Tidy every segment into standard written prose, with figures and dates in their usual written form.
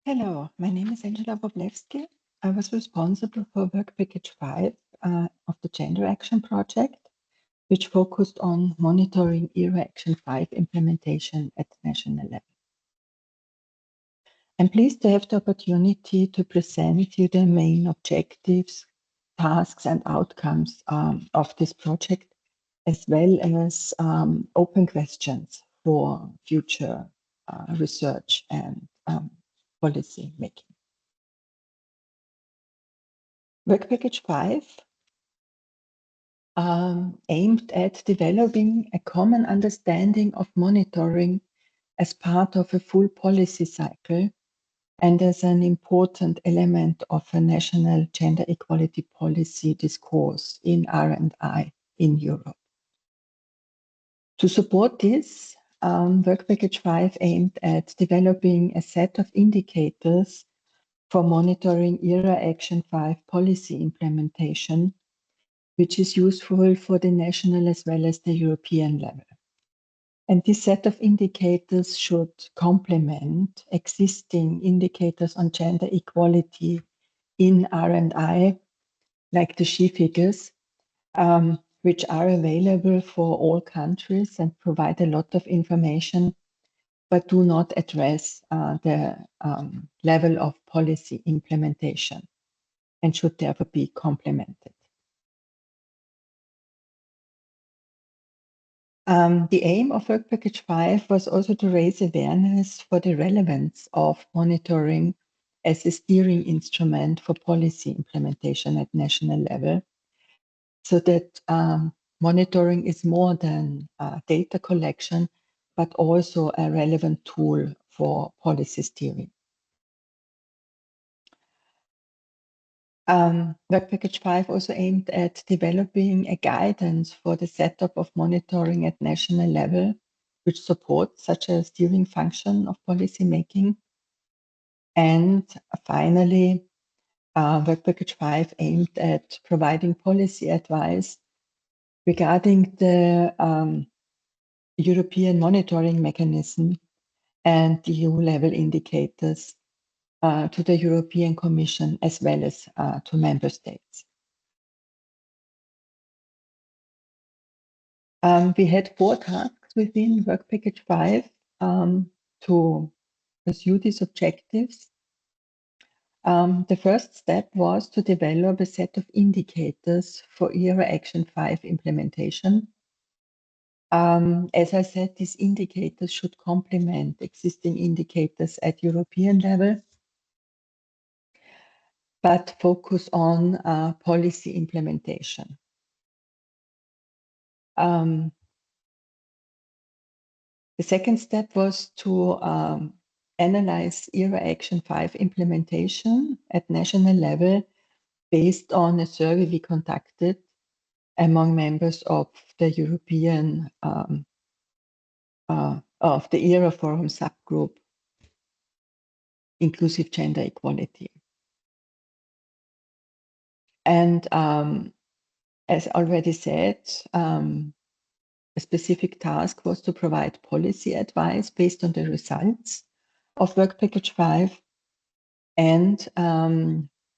Hello, my name is Angela Wroblewski. I was responsible for Work Package 5 of the Gender Action project, which focused on monitoring ERA Action 5 implementation at national level. I'm pleased to have the opportunity to present you the main objectives, tasks, and outcomes of this project, as well as open questions for future research and policy making. Work Package 5 aimed at developing a common understanding of monitoring as part of a full policy cycle and as an important element of a national gender equality policy discourse in R&I in Europe. To support this, Work Package 5 aimed at developing a set of indicators for monitoring ERA Action 5 policy implementation, which is useful for the national as well as the European level. And this set of indicators should complement existing indicators on gender equality in R&I, like the SHE figures, which are available for all countries and provide a lot of information, but do not address the level of policy implementation and should therefore be complemented. The aim of Work Package 5 was also to raise awareness for the relevance of monitoring as a steering instrument for policy implementation at national level, so that monitoring is more than data collection, but also a relevant tool for policy steering. Work Package 5 also aimed at developing a guidance for the setup of monitoring at national level, which supports such a steering function of policy making. And finally, Work Package 5 aimed at providing policy advice regarding the European monitoring mechanism and the EU level indicators to the European Commission as well as to member states. We had 4 tasks within Work Package 5 to pursue these objectives. The first step was to develop a set of indicators for ERA Action 5 implementation. As I said, these indicators should complement existing indicators at European level, but focus on policy implementation. The second step was to analyze ERA Action 5 implementation at national level based on a survey we conducted among members of the European, of the ERA Forum subgroup, Inclusive Gender Equality. And as already said, a specific task was to provide policy advice based on the results of Work Package 5. And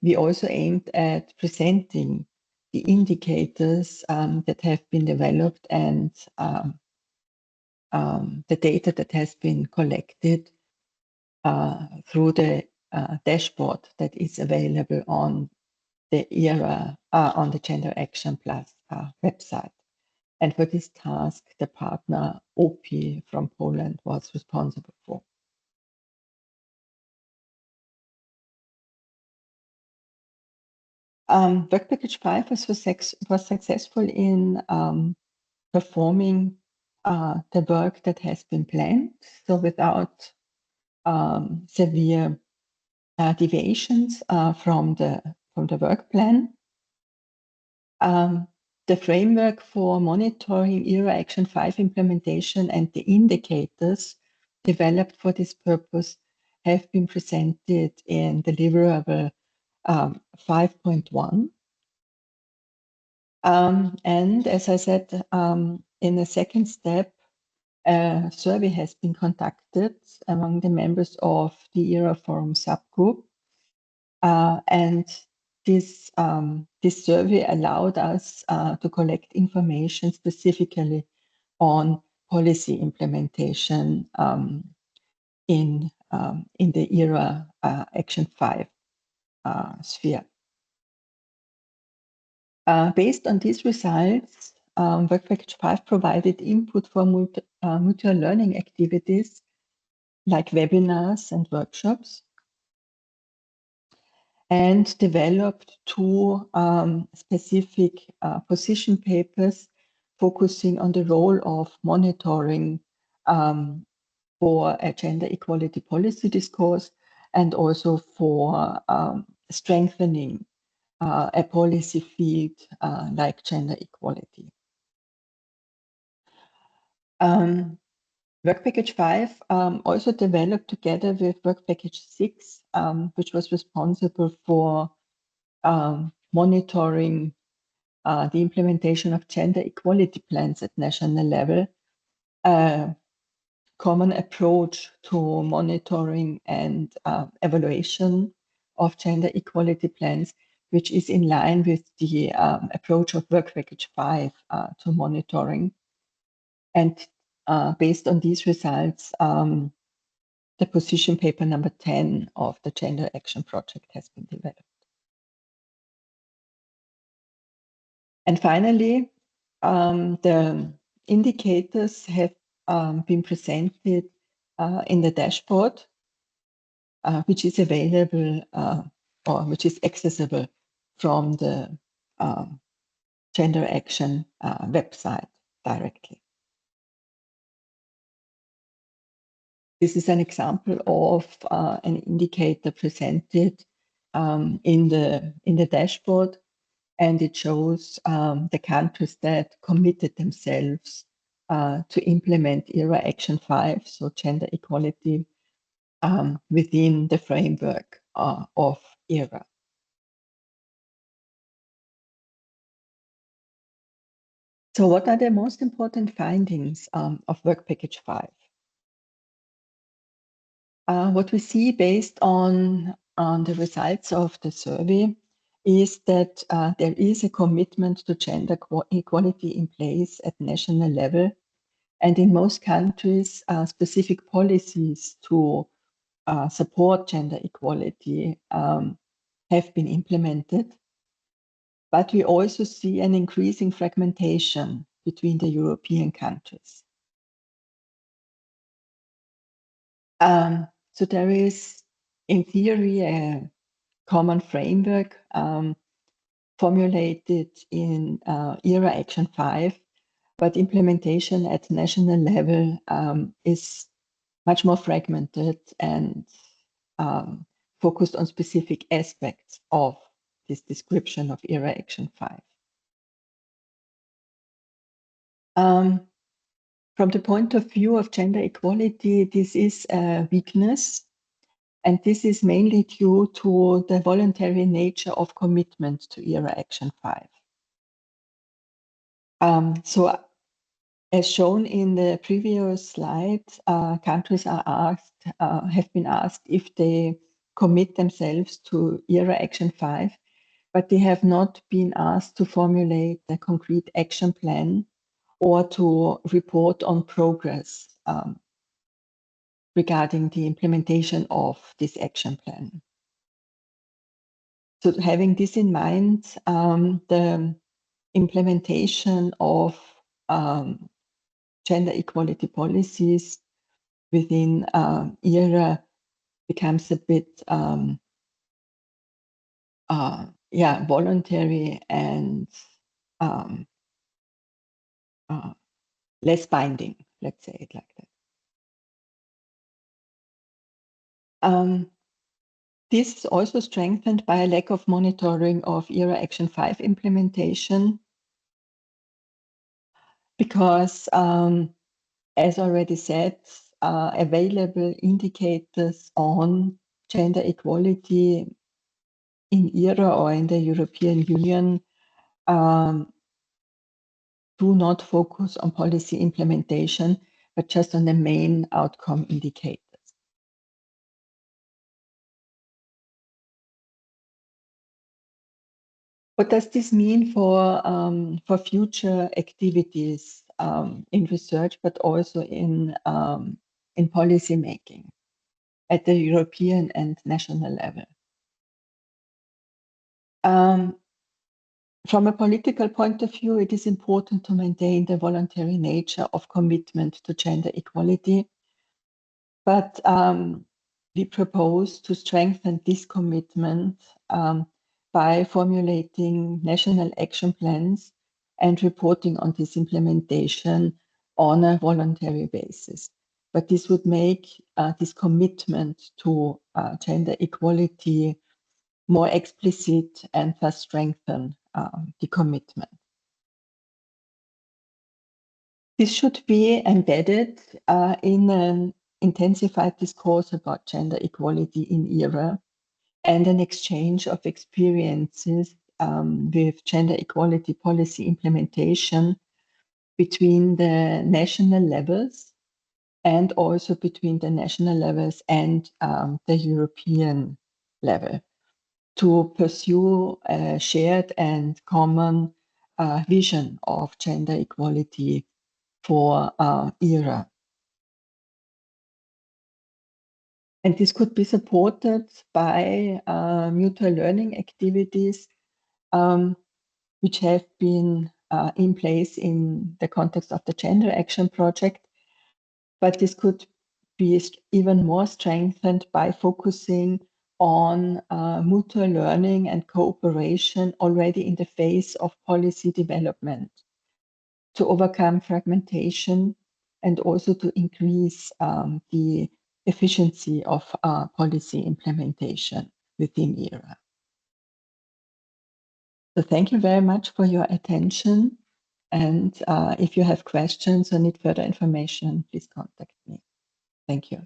we also aimed at presenting the indicators that have been developed and the data that has been collected through the dashboard that is available on the ERA, on the GenderActionplus website. And for this task, the partner OP from Poland was responsible for. Work Package 5 was successful in performing the work that has been planned, so without severe deviations from the work plan. The framework for monitoring ERA Action 5 implementation and the indicators developed for this purpose have been presented in deliverable 5.1. And as I said, in the second step, a survey has been conducted among the members of the ERA Forum subgroup, and this survey allowed us to collect information specifically on policy implementation in the ERA Action 5 sphere. Based on these results, Work Package 5 provided input for mutual learning activities like webinars and workshops, and developed two specific position papers focusing on the role of monitoring for a gender equality policy discourse, and also for strengthening a policy field like gender equality. Work Package 5 also developed together with Work Package 6, which was responsible for monitoring the implementation of gender equality plans at national level, a common approach to monitoring and evaluation of gender equality plans, which is in line with the approach of Work Package 5 to monitoring. And based on these results, the position paper number 10 of the Gender Action Project has been developed. And finally, the indicators have been presented in the dashboard, which is available or which is accessible from the Gender Action website directly. This is an example of an indicator presented in the dashboard, and it shows the countries that committed themselves to implement ERA Action 5, so gender equality, within the framework of ERA. So what are the most important findings of Work Package 5? What we see based on the results of the survey is that there is a commitment to gender equality in place at national level. And in most countries, specific policies to support gender equality have been implemented. But we also see an increasing fragmentation between the European countries. So there is, in theory, a common framework formulated in ERA Action 5, but implementation at national level is much more fragmented and focused on specific aspects of this description of ERA Action 5. From the point of view of gender equality, this is a weakness, and this is mainly due to the voluntary nature of commitment to ERA Action 5. So as shown in the previous slide, countries are have been asked if they commit themselves to ERA Action 5, but they have not been asked to formulate a concrete action plan or to report on progress regarding the implementation of this action plan. So having this in mind, the implementation of gender equality policies within ERA becomes a bit voluntary and less binding, let's say it like that. This is also strengthened by a lack of monitoring of ERA Action 5 implementation, because, as already said, available indicators on gender equality in ERA or in the European Union do not focus on policy implementation, but just on the main outcome indicators. What does this mean for future activities in research, but also in policy making at the European and national level? From a political point of view, it is important to maintain the voluntary nature of commitment to gender equality, but we propose to strengthen this commitment by formulating national action plans and reporting on this implementation on a voluntary basis. But this would make this commitment to gender equality more explicit and thus strengthen the commitment. This should be embedded in an intensified discourse about gender equality in ERA and an exchange of experiences with gender equality policy implementation between the national levels and also between the national levels and the European level to pursue a shared and common vision of gender equality for ERA. And this could be supported by mutual learning activities which have been in place in the context of the Gender Action Project. But this could be even more strengthened by focusing on mutual learning and cooperation already in the phase of policy development to overcome fragmentation and also to increase the efficiency of policy implementation within ERA. So thank you very much for your attention. And if you have questions or need further information, please contact me. Thank you.